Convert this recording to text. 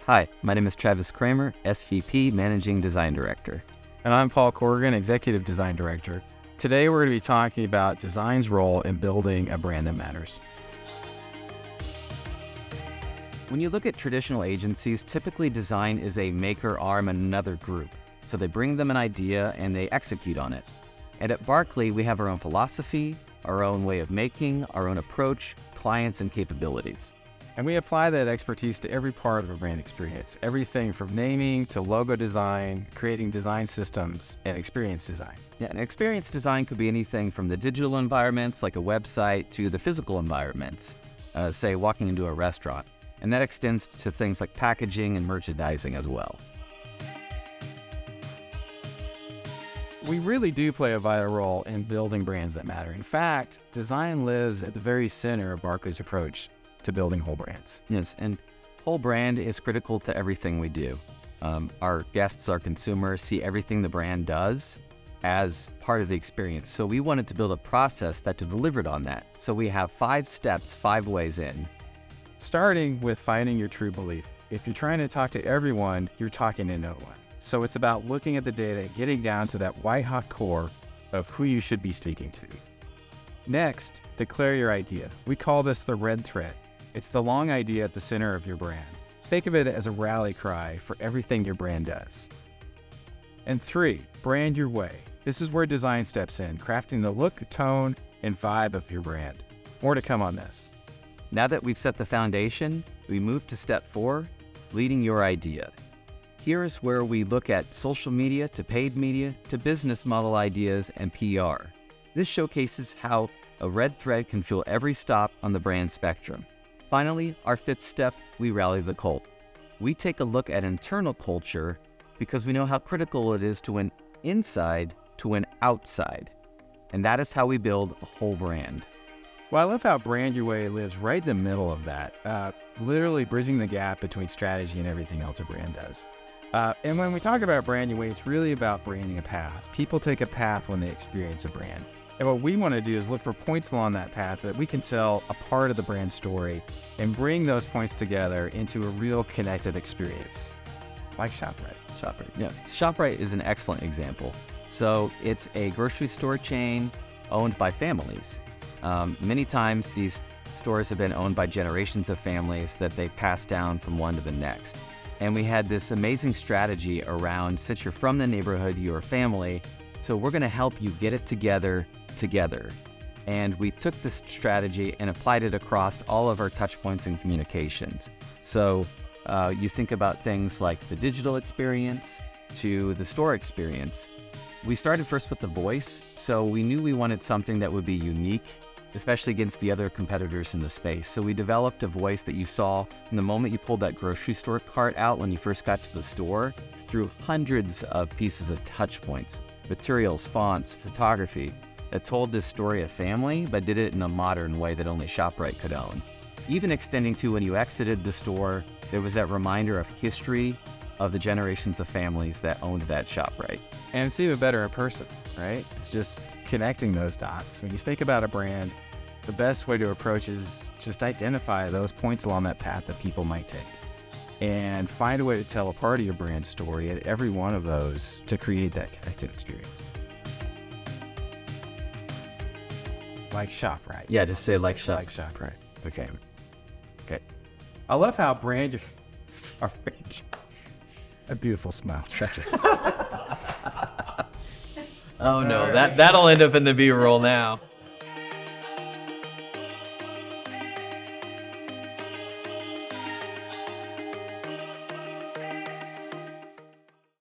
Hi, my name is Travis Kramer, SVP Managing Design Director. And I'm Paul Corrigan, Executive Design Director. Today we're going to be talking about design's role in building a brand that matters. When you look at traditional agencies, typically design is a maker arm in another group. So they bring them an idea and they execute on it. And at Barkley, we have our own philosophy, our own way of making, our own approach, clients, and capabilities. And we apply that expertise to every part of a brand experience. Everything from naming to logo design, creating design systems, and experience design. Yeah, and experience design could be anything from the digital environments, like a website, to the physical environments, say walking into a restaurant. And that extends to things like packaging and merchandising as well. We really do play a vital role in building brands that matter. In fact, design lives at the very center of Barkley's approach to building whole brands. Yes, and whole brand is critical to everything we do. Our guests, our consumers, see everything the brand does as part of the experience. So we wanted to build a process that delivered on that. So we have 5 steps, 5 ways in. Starting with finding your true belief. If you're trying to talk to everyone, you're talking to no one. So it's about looking at the data, getting down to that white-hot core of who you should be speaking to. Next, declare your idea. We call this the red thread. It's the long idea at the center of your brand. Think of it as a rally cry for everything your brand does. And 3, brand your way. This is where design steps in, crafting the look, tone, and vibe of your brand. More to come on this. Now that we've set the foundation, we move to step 4, leading your idea. Here is where we look at social media to paid media to business model ideas and PR. This showcases how a red thread can fuel every stop on the brand spectrum. Finally, our 5th step, we rally the cult. We take a look at internal culture because we know how critical it is to win inside to win outside. And that is how we build a whole brand. Well, I love how Brand Your Way lives right in the middle of that, literally bridging the gap between strategy and everything else a brand does. And when we talk about Brand Your Way, it's really about branding a path. People take a path when they experience a brand. And what we want to do is look for points along that path that we can tell a part of the brand story and bring those points together into a real connected experience, like ShopRite. Yeah, ShopRite is an excellent example. So it's a grocery store chain owned by families. Many times these stores have been owned by generations of families that they pass down from one to the next. And we had this amazing strategy around, since you're from the neighborhood, you're a family, so we're going to help you get it together. And we took this strategy and applied it across all of our touch points and communications. So you think about things like the digital experience to the store experience. We started first with the voice, so we knew we wanted something that would be unique, especially against the other competitors in the space. So we developed a voice that you saw from the moment you pulled that grocery store cart out when you first got to the store, through hundreds of pieces of touch points, materials, fonts, photography, that told this story of family, but did it in a modern way that only ShopRite could own. Even extending to when you exited the store, there was that reminder of history of the generations of families that owned that ShopRite. And it's even better in person, right? It's just connecting those dots. When you think about a brand, the best way to approach is just identify those points along that path that people might take and find a way to tell a part of your brand story at every one of those to create that connected experience. Like ShopRite. Yeah, just say like Shop. Like ShopRite. Okay. I love how brand your... Sorry. A beautiful smile. Shut your... Oh no, that'll end up in the B-roll now.